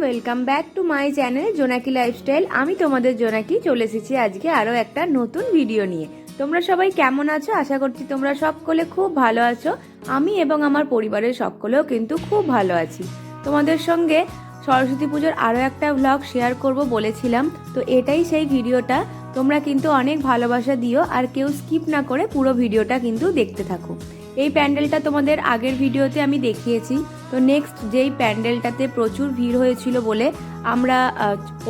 Welcome back to my channel জোনাকি lifestyle. আমি তোমাদের জোনাকি চলে এসেছি আজকে আরও একটা নতুন ভিডিও নিয়ে। তোমরা সবাই কেমন আছো? আশা করছি তোমরা সকলে খুব ভালো আছো। আমি এবং আমার পরিবারের সকলেও কিন্তু খুব ভালো আছি। তোমাদের সঙ্গে সরস্বতী পুজোর আরও একটা ভ্লগ শেয়ার করব বলেছিলাম, তো এটাই সেই ভিডিওটা। তোমরা কিন্তু অনেক ভালোবাসা দিও আর কেউ স্কিপ না করে পুরো ভিডিওটা কিন্তু দেখতে থাকো। এই প্যান্ডেলটা তোমাদের আগের ভিডিওতে আমি দেখিয়েছি। তো নেক্সট যেই প্যান্ডেলটাতে প্রচুর ভিড় হয়েছিল বলে আমরা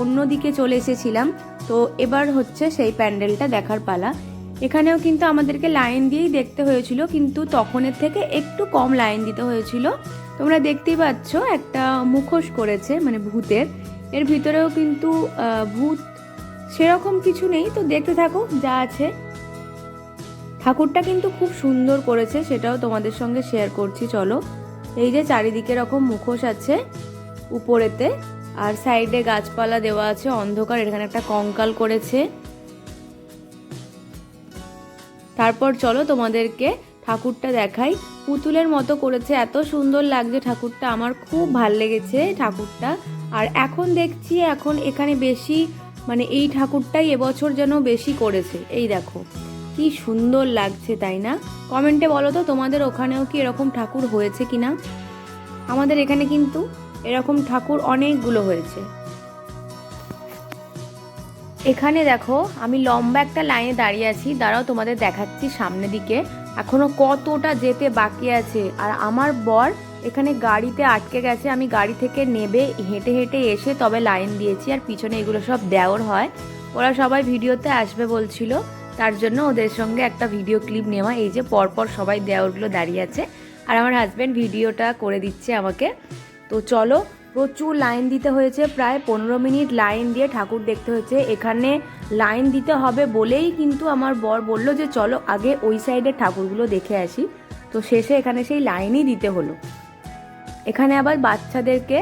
অন্যদিকে চলে এসেছিলাম, তো এবার হচ্ছে সেই প্যান্ডেলটা দেখার পালা। এখানেও কিন্তু আমাদেরকে লাইন দিয়েই দেখতে হয়েছিল, কিন্তু তখনের থেকে একটু কম লাইন দিতে হয়েছিল। তোমরা দেখতেই পাচ্ছ একটা মুখোশ করেছে, মানে ভূতের। এর ভিতরেও কিন্তু ভূত সেরকম কিছু নেই, তো দেখতে থাকো যা আছে। ঠাকুরটা কিন্তু খুব সুন্দর করেছে, সেটাও তোমাদের সঙ্গে শেয়ার করছি। চলো, এই যে চারিদিকে এরকম মুখোশ আছে উপরেতে, আর সাইডে গাছপালা দেওয়া আছে, অন্ধকার। এখানে একটা কঙ্কাল করেছে। তারপর চলো তোমাদেরকে ঠাকুরটা দেখাই। পুতুলের মতো করেছে, এত সুন্দর লাগছে ঠাকুরটা, আমার খুব ভাল লেগেছে ঠাকুরটা। আর এখন দেখছি এখন এখানে বেশি, মানে এই ঠাকুরটাই এবছর যেন বেশি করেছে। এই দেখো কি সুন্দর লাগছে, তাই না? কমেন্টে বলো তো তোমাদের ওখানেও কি এরকম ঠাকুর হয়েছে কিনা। আমাদের এখানে কিন্তু এরকম ঠাকুর অনেকগুলো হয়েছে। এখানে দেখো আমি লম্বা একটা লাইনে দাঁড়িয়ে আছি, দাঁড়াও তোমাদের দেখাচ্ছি সামনের দিকে এখনো কতটা যেতে বাকি আছে। আর আমার বর এখানে গাড়িতে আটকে গেছে, আমি গাড়ি থেকে নেবে হেঁটে হেঁটে এসে তবে লাইন দিয়েছি। আর পিছনে এগুলো সব দেওর হয়, ওরা সবাই ভিডিওতে আসবে বলছিল, তার জন্য ওদের সঙ্গে একটা ভিডিও ক্লিপ নেওয়া। এই যে পরপর সবাই দেওরগুলো দাঁড়িয়ে আছে, আর আমার হাজব্যান্ড ভিডিওটা করে দিচ্ছে আমাকে। তো চলো, প্রচুর লাইন দিতে হয়েছে, প্রায় 15 মিনিট লাইন দিয়ে ঠাকুর দেখতে হয়েছে। এখানে লাইন দিতে হবে বলেই কিন্তু আমার বর বলল যে চলো আগে ওই সাইডের ঠাকুরগুলো দেখে আসি। তো শেষে এখানে সেই লাইনই দিতে হলো। এখানে আবার বাচ্চাদেরকে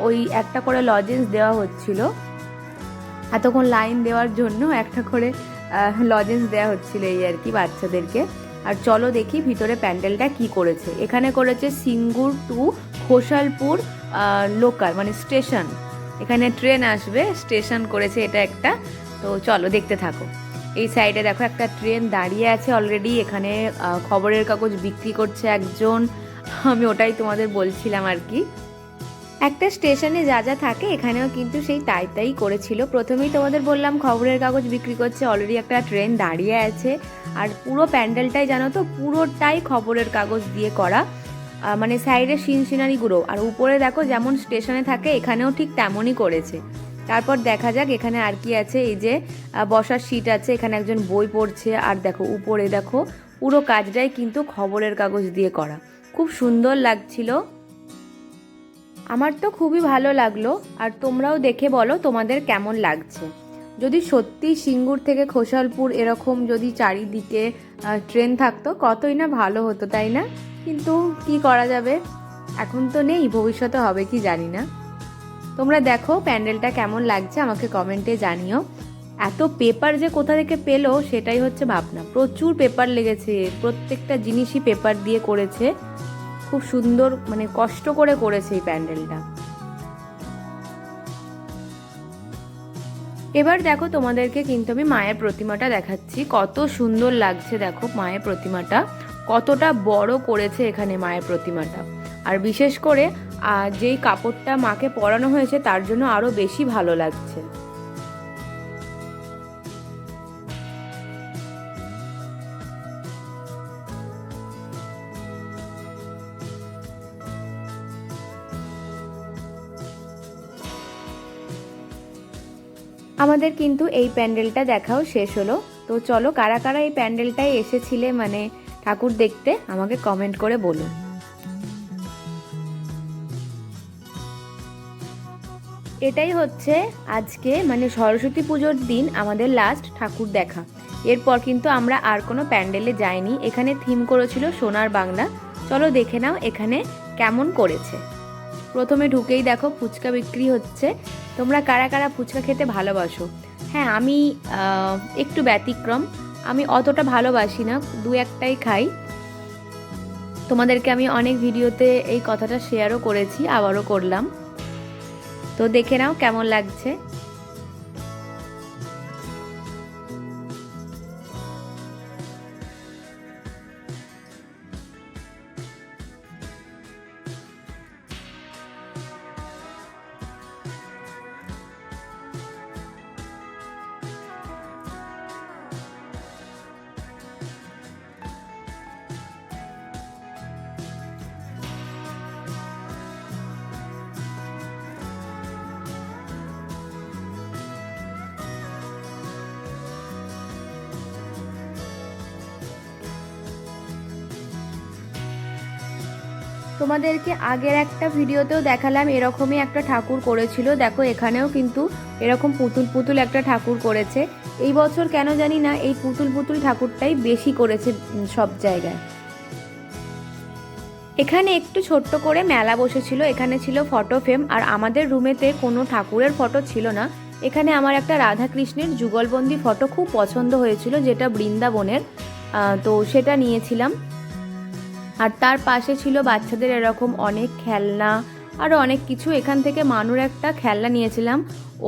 ওই একটা করে লজেন্স দেওয়া হচ্ছিল, এতক্ষণ লাইন দেওয়ার জন্য একটা করে লজেন্স দেওয়া হচ্ছিল এই আর কি বাচ্চাদেরকে। আর চলো দেখি ভিতরে প্যান্ডেলটা কি করেছে। এখানে করেছে সিঙ্গুর টু ঘোষালপুর লোকাল, মানে স্টেশন, এখানে ট্রেন আসবে, স্টেশন করেছে এটা একটা। তো চলো দেখতে থাকো। এই সাইডে দেখো একটা ট্রেন দাঁড়িয়ে আছে অলরেডি। এখানে খবরের কাগজ বিক্রি করছে একজন, আমি ওটাই তোমাদের বলছিলাম আর কি। একটা স্টেশনে যা যা থাকে এখানেও কিন্তু সেই তাই তাই করেছিল। প্রথমেই তোমাদের বললাম খবরের কাগজ বিক্রি করছে, অলরেডি একটা ট্রেন দাঁড়িয়ে আছে। আর পুরো প্যান্ডেলটাই জানো তো পুরোটাই খবরের কাগজ দিয়ে করা, মানে সাইডে সিনারিগুলো। আর উপরে দেখো যেমন স্টেশনে থাকে এখানেও ঠিক তেমনই করেছে। তারপর দেখা যাক এখানে আর কি আছে। এই যে বসার সিট আছে, এখানে একজন বই পড়ছে। আর দেখো উপরে দেখো পুরো কাজটাই কিন্তু খবরের কাগজ দিয়ে করা, খুব সুন্দর লাগছিল। আমার তো খুবই ভালো লাগলো, আর তোমরাও দেখে বলো তোমাদের কেমন লাগছে। যদি সত্যি সিঙ্গুর থেকে ঘোষালপুর এরকম যদি চারিদিকে ট্রেন থাকতো কতই না ভালো হতো, তাই না? কিন্তু কি করা যাবে, এখন তো নেই, ভবিষ্যতে হবে কি জানি না। তোমরা দেখো প্যান্ডেলটা কেমন লাগছে আমাকে কমেন্টে জানিও। এত পেপার যে কোথা থেকে পেলো সেটাই হচ্ছে ভাবনা, প্রচুর পেপার লেগেছে, প্রত্যেকটা জিনিসই পেপার দিয়ে করেছে। খুব সুন্দর, মানে কষ্ট করে করেছে এই প্যান্ডেলটা। এবার দেখো তোমাদেরকে কিন্তু আমি মায়ের প্রতিমাটা দেখাচ্ছি, কত সুন্দর লাগছে। দেখো মায়ের প্রতিমাটা কতটা বড় করেছে এখানে মায়ের প্রতিমাটা। আর বিশেষ করে যেই কাপড়টা মাকে পরানো হয়েছে তার জন্য আরো বেশি ভালো লাগছে। আমাদের কিন্তু এই প্যান্ডেলটা দেখাও শেষ হলো। তো চলো কারা কারা এই প্যান্ডেলটায় এসেছিলে, মানে ঠাকুর দেখতে, আমাকে কমেন্ট করে বলুন। এটাই হচ্ছে আজকে, মানে সরস্বতী পুজোর দিন আমাদের লাস্ট ঠাকুর দেখা। এরপর কিন্তু আমরা আর কোনো প্যান্ডেলে যাইনি। এখানে থিম করেছিল সোনার বাংলা। চলো দেখে নাও এখানে কেমন করেছে। প্রথমে ঢুকেই দেখো ফুচকা বিক্রি হচ্ছে। তোমরা কারা কারা ফুচকা খেতে ভালোবাসো? হ্যাঁ, আমি একটু ব্যতিক্রম, আমি অতটা ভালোবাসি না, দু একটাই খাই। তোমাদেরকে আমি অনেক ভিডিওতে এই কথাটা শেয়ারও করেছি, আবারও করলাম। তো দেখে নাও কেমন লাগছে। তোমাদেরকে আগের একটা ভিডিওতেও দেখালাম এরকমই একটা ঠাকুর করেছিল, দেখো এখানেও কিন্তু এরকম পুতুল পুতুল একটা ঠাকুর করেছে। এই বছর কেন জানি না এই পুতুল পুতুল ঠাকুরটাই বেশি করেছে সব জায়গায়। এখানে একটু ছোট্ট করে মেলা বসেছিল, এখানে ছিল ফটো ফ্রেম, আর আমাদের রুমেতে কোনো ঠাকুরের ফটো ছিল না। এখানে আমার একটা রাধা কৃষ্ণের যুগলবন্দি ফটো খুব পছন্দ হয়েছিল, যেটা বৃন্দাবনের, তো সেটা নিয়েছিলাম। আর তার পাশে ছিল বাচ্চাদের এরকম অনেক খেলনা, আরও অনেক কিছু। এখান থেকে মানুর একটা খেলনা নিয়েছিলাম,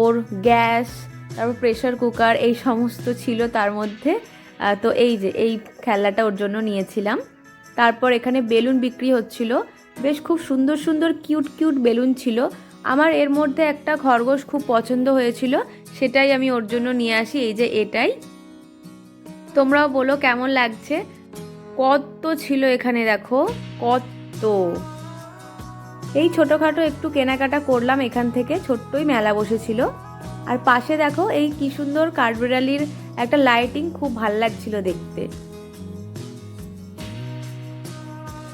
ওর গ্যাস, তারপর প্রেশার কুকার এই সমস্ত ছিল তার মধ্যে। তো এই যে এই খেলনাটা ওর জন্য নিয়েছিলাম। তারপর এখানে বেলুন বিক্রি হচ্ছিল, বেশ খুব সুন্দর সুন্দর কিউট কিউট বেলুন ছিল। আমার এর মধ্যে একটা খরগোশ খুব পছন্দ হয়েছিল, সেটাই আমি ওর জন্য নিয়ে আসি। এই যে এটাই, তোমরাও বলো কেমন লাগছে। কত ছিল এখানে, দেখো কত। এই ছোটোখাটো একটু কেনাকাটা করলাম এখান থেকে, ছোট্টই মেলা বসেছিল। আর পাশে দেখো এই কি সুন্দর কাঠবিড়ালির একটা লাইটিং, খুব ভাল লাগছিল দেখতে।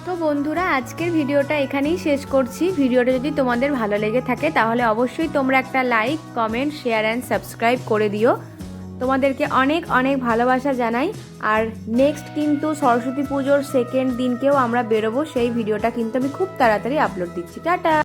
তো বন্ধুরা, আজকের ভিডিওটা এখানেই শেষ করছি। ভিডিওটা যদি তোমাদের ভালো লেগে থাকে তাহলে অবশ্যই তোমরা একটা like, comment, share and subscribe করে দিও। তোমাদেরকে অনেক অনেক ভালোবাসা জানাই। আর নেক্সট কিন্তু সরস্বতী পুজোর সেকেন্ড দিনকেও আমরা বেরোবো, সেই ভিডিওটা কিন্তু আমি খুব তাড়াতাড়ি আপলোড দিচ্ছি। টাটা।